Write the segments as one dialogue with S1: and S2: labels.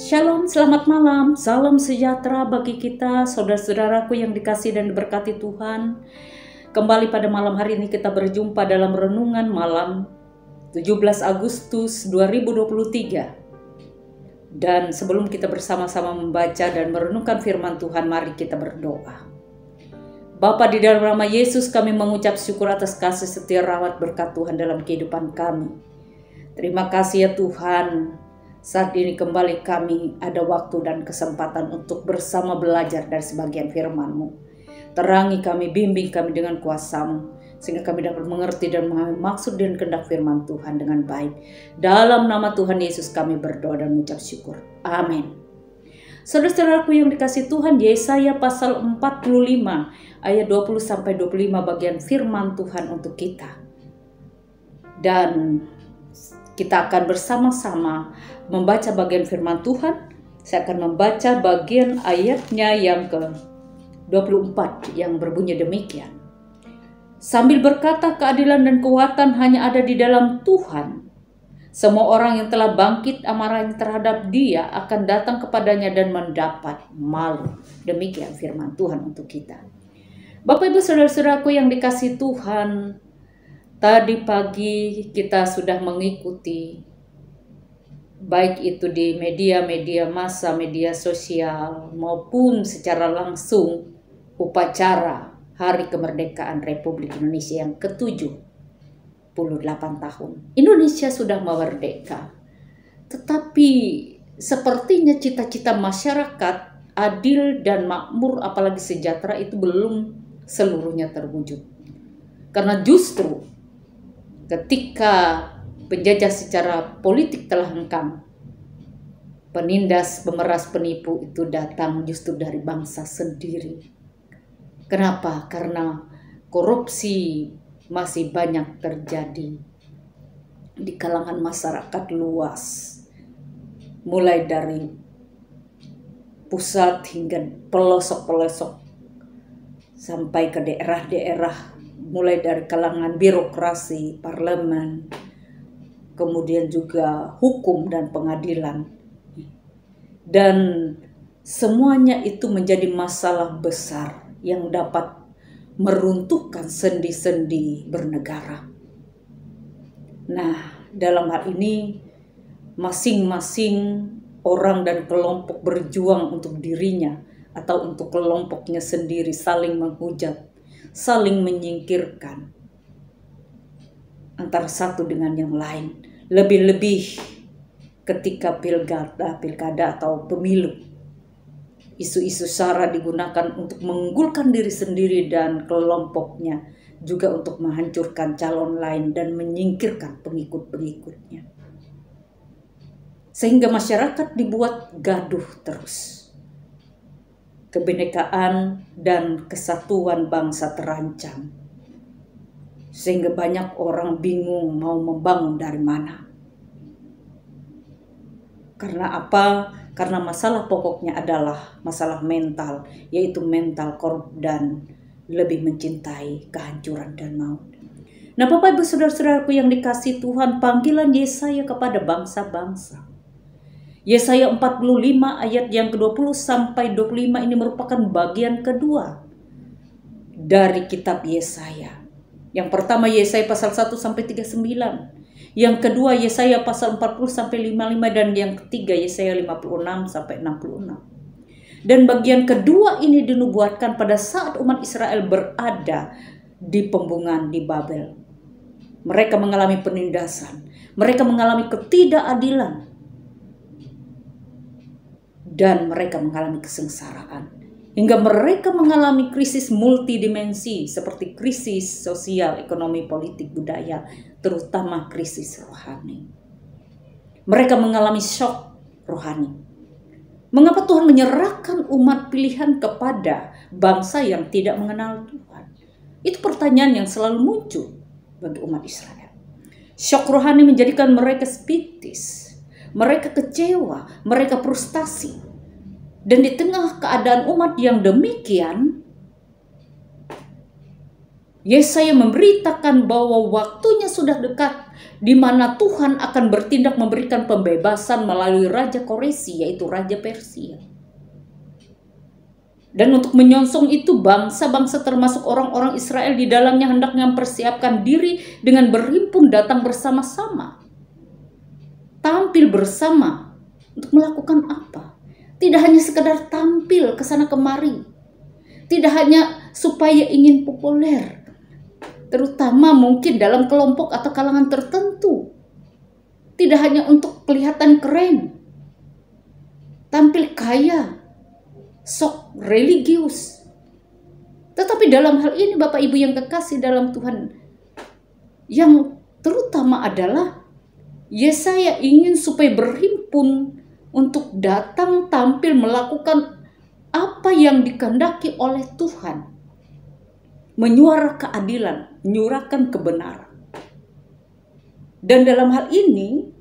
S1: Shalom, selamat malam, salam sejahtera bagi kita, saudara-saudaraku yang dikasihi dan diberkati Tuhan. Kembali pada malam hari ini kita berjumpa dalam renungan malam 17 Agustus 2023. Dan sebelum kita bersama-sama membaca dan merenungkan firman Tuhan, mari kita berdoa. Bapa, di dalam nama Yesus kami mengucap syukur atas kasih setia rawat berkat Tuhan dalam kehidupan kami. Terima kasih ya Tuhan. Saat ini kembali kami ada waktu dan kesempatan untuk bersama belajar dari sebagian firman-Mu. Terangi kami, bimbing kami dengan kuasa-Mu, sehingga kami dapat mengerti dan memahami maksud dan kehendak firman Tuhan dengan baik. Dalam nama Tuhan Yesus kami berdoa dan mengucap syukur. Amin. Saudara-saudaraku yang dikasihi Tuhan, Yesaya pasal 45 ayat 20-25 bagian firman Tuhan untuk kita. Dan kita akan bersama-sama membaca bagian firman Tuhan. Saya akan membaca bagian ayatnya yang ke-24 yang berbunyi demikian. Sambil berkata keadilan dan kekuatan hanya ada di dalam Tuhan. Semua orang yang telah bangkit amarahnya terhadap Dia akan datang kepadanya dan mendapat malu. Demikian firman Tuhan untuk kita. Bapak Ibu Saudara-saudaraku yang dikasihi Tuhan, tadi pagi kita sudah mengikuti, baik itu di media massa, media sosial, maupun secara langsung upacara Hari Kemerdekaan Republik Indonesia yang ke-78 tahun. Indonesia sudah merdeka, tetapi sepertinya cita-cita masyarakat adil dan makmur, apalagi sejahtera, itu belum seluruhnya terwujud. Karena justru ketika penjajah secara politik telah hengkang, penindas, pemeras, penipu itu datang justru dari bangsa sendiri. Kenapa? Karena korupsi masih banyak terjadi di kalangan masyarakat luas, mulai dari pusat hingga pelosok-pelosok sampai ke daerah-daerah, mulai dari kalangan birokrasi, parlemen, kemudian juga hukum dan pengadilan. Dan semuanya itu menjadi masalah besar yang dapat meruntuhkan sendi-sendi bernegara. Nah, dalam hal ini masing-masing orang dan kelompok berjuang untuk dirinya atau untuk kelompoknya sendiri, saling menghujat, saling menyingkirkan antara satu dengan yang lain. Lebih-lebih ketika pilkada atau pemilu, isu-isu sara digunakan untuk mengunggulkan diri sendiri dan kelompoknya, juga untuk menghancurkan calon lain dan menyingkirkan pengikut-pengikutnya. Sehingga masyarakat dibuat gaduh terus. Kebinekaan dan kesatuan bangsa terancam. Sehingga banyak orang bingung mau membangun dari mana. Karena apa? Karena masalah pokoknya adalah masalah mental, yaitu mental korup dan lebih mencintai kehancuran dan maut. Nah, Bapak Ibu Saudara-saudaraku yang dikasihi Tuhan, panggilan Yesaya kepada bangsa-bangsa. Yesaya 45 ayat yang ke-20 sampai 25 ini merupakan bagian kedua dari kitab Yesaya. Yang pertama Yesaya pasal 1 sampai 39. Yang kedua Yesaya pasal 40 sampai 55 dan yang ketiga Yesaya 56 sampai 66. Dan bagian kedua ini dinubuatkan pada saat umat Israel berada di pembungan di Babel. Mereka mengalami penindasan, mereka mengalami ketidakadilan, dan mereka mengalami kesengsaraan. Hingga mereka mengalami krisis multidimensi seperti krisis sosial, ekonomi, politik, budaya, terutama krisis rohani. Mereka mengalami syok rohani. Mengapa Tuhan menyerahkan umat pilihan kepada bangsa yang tidak mengenal Tuhan? Itu pertanyaan yang selalu muncul bagi umat Israel. Syok rohani menjadikan mereka skeptis, mereka kecewa, mereka frustasi. Dan di tengah keadaan umat yang demikian, Yesaya memberitakan bahwa waktunya sudah dekat di mana Tuhan akan bertindak memberikan pembebasan melalui Raja Koresi, yaitu Raja Persia. Dan untuk menyongsong itu, bangsa-bangsa termasuk orang-orang Israel di dalamnya hendaknya mempersiapkan diri dengan berhimpun datang bersama-sama. Tampil bersama untuk melakukan apa? Tidak hanya sekedar tampil ke sana kemari. Tidak hanya supaya ingin populer, terutama mungkin dalam kelompok atau kalangan tertentu. Tidak hanya untuk kelihatan keren, tampil kaya, sok religius. Tetapi dalam hal ini Bapak Ibu yang kekasih dalam Tuhan, yang terutama adalah Yesaya ingin supaya berhimpun untuk datang tampil melakukan apa yang dikehendaki oleh Tuhan. Menyuarakan keadilan, menyuarakan kebenaran. Dan dalam hal ini,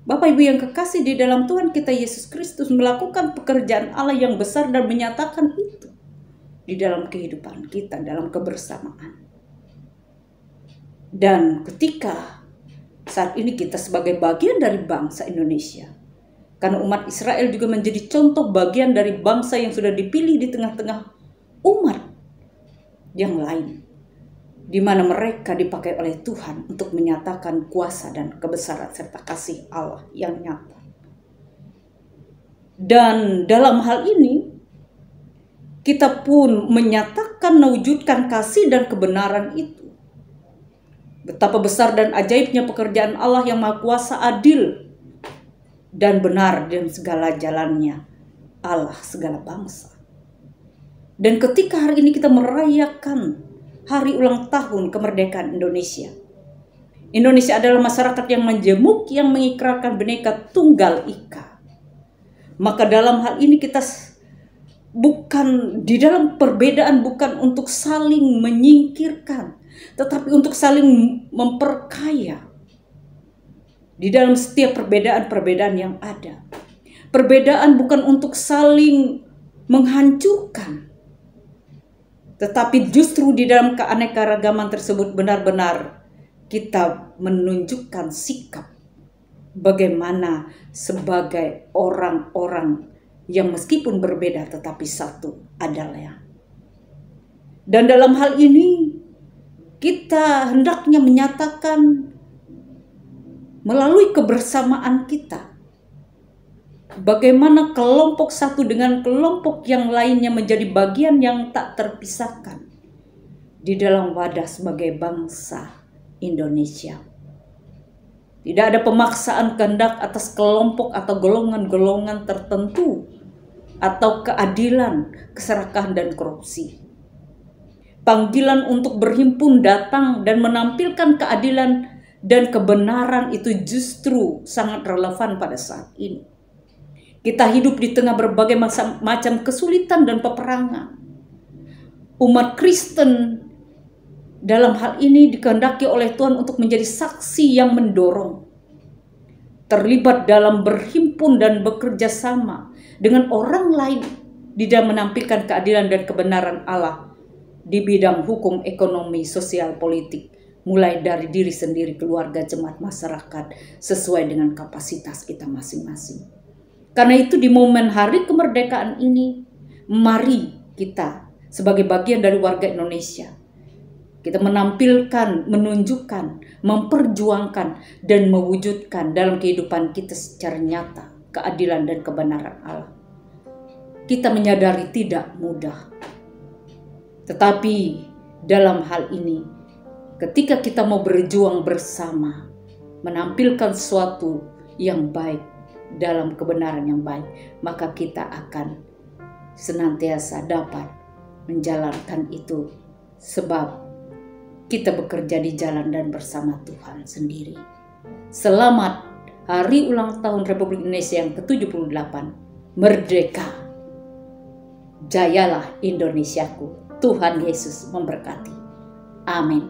S1: Bapak Ibu yang kekasih di dalam Tuhan kita Yesus Kristus melakukan pekerjaan Allah yang besar dan menyatakan itu di dalam kehidupan kita, dalam kebersamaan. Dan ketika saat ini kita sebagai bagian dari bangsa Indonesia, karena umat Israel juga menjadi contoh bagian dari bangsa yang sudah dipilih di tengah-tengah umat yang lain, di mana mereka dipakai oleh Tuhan untuk menyatakan kuasa dan kebesaran serta kasih Allah yang nyata. Dan dalam hal ini, kita pun menyatakan mewujudkan kasih dan kebenaran itu. Betapa besar dan ajaibnya pekerjaan Allah yang Maha Kuasa, adil dan benar dan segala jalannya Allah segala bangsa. Dan ketika hari ini kita merayakan hari ulang tahun kemerdekaan Indonesia. Indonesia adalah masyarakat yang majemuk yang mengikrarkan Bhinneka Tunggal Ika. Maka dalam hal ini kita bukan di dalam perbedaan, bukan untuk saling menyingkirkan, tetapi untuk saling memperkaya. Di dalam setiap perbedaan-perbedaan yang ada. Perbedaan bukan untuk saling menghancurkan. Tetapi justru di dalam keanekaragaman tersebut benar-benar kita menunjukkan sikap. Bagaimana sebagai orang-orang yang meskipun berbeda tetapi satu adalah. Dan dalam hal ini kita hendaknya menyatakan melalui kebersamaan kita, bagaimana kelompok satu dengan kelompok yang lainnya menjadi bagian yang tak terpisahkan di dalam wadah sebagai bangsa Indonesia. Tidak ada pemaksaan kehendak atas kelompok atau golongan-golongan tertentu, atau keadilan, keserakahan, dan korupsi. Panggilan untuk berhimpun datang dan menampilkan keadilan dan kebenaran itu justru sangat relevan pada saat ini. Kita hidup di tengah berbagai macam kesulitan dan peperangan. Umat Kristen dalam hal ini dikehendaki oleh Tuhan untuk menjadi saksi yang mendorong, terlibat dalam berhimpun dan bekerja sama dengan orang lain di dalam menampilkan keadilan dan kebenaran Allah di bidang hukum, ekonomi, sosial, politik, mulai dari diri sendiri, keluarga, jemaat, masyarakat, sesuai dengan kapasitas kita masing-masing. Karena itu di momen hari kemerdekaan ini, mari kita sebagai bagian dari warga Indonesia, kita menampilkan, menunjukkan, memperjuangkan, dan mewujudkan dalam kehidupan kita secara nyata keadilan dan kebenaran Allah. Kita menyadari tidak mudah. Tetapi dalam hal ini, ketika kita mau berjuang bersama, menampilkan sesuatu yang baik dalam kebenaran yang baik, maka kita akan senantiasa dapat menjalankan itu, sebab kita bekerja di jalan dan bersama Tuhan sendiri. Selamat Hari Ulang Tahun Republik Indonesia yang ke-78. Merdeka! Jayalah Indonesiaku. Tuhan Yesus memberkati. Amin.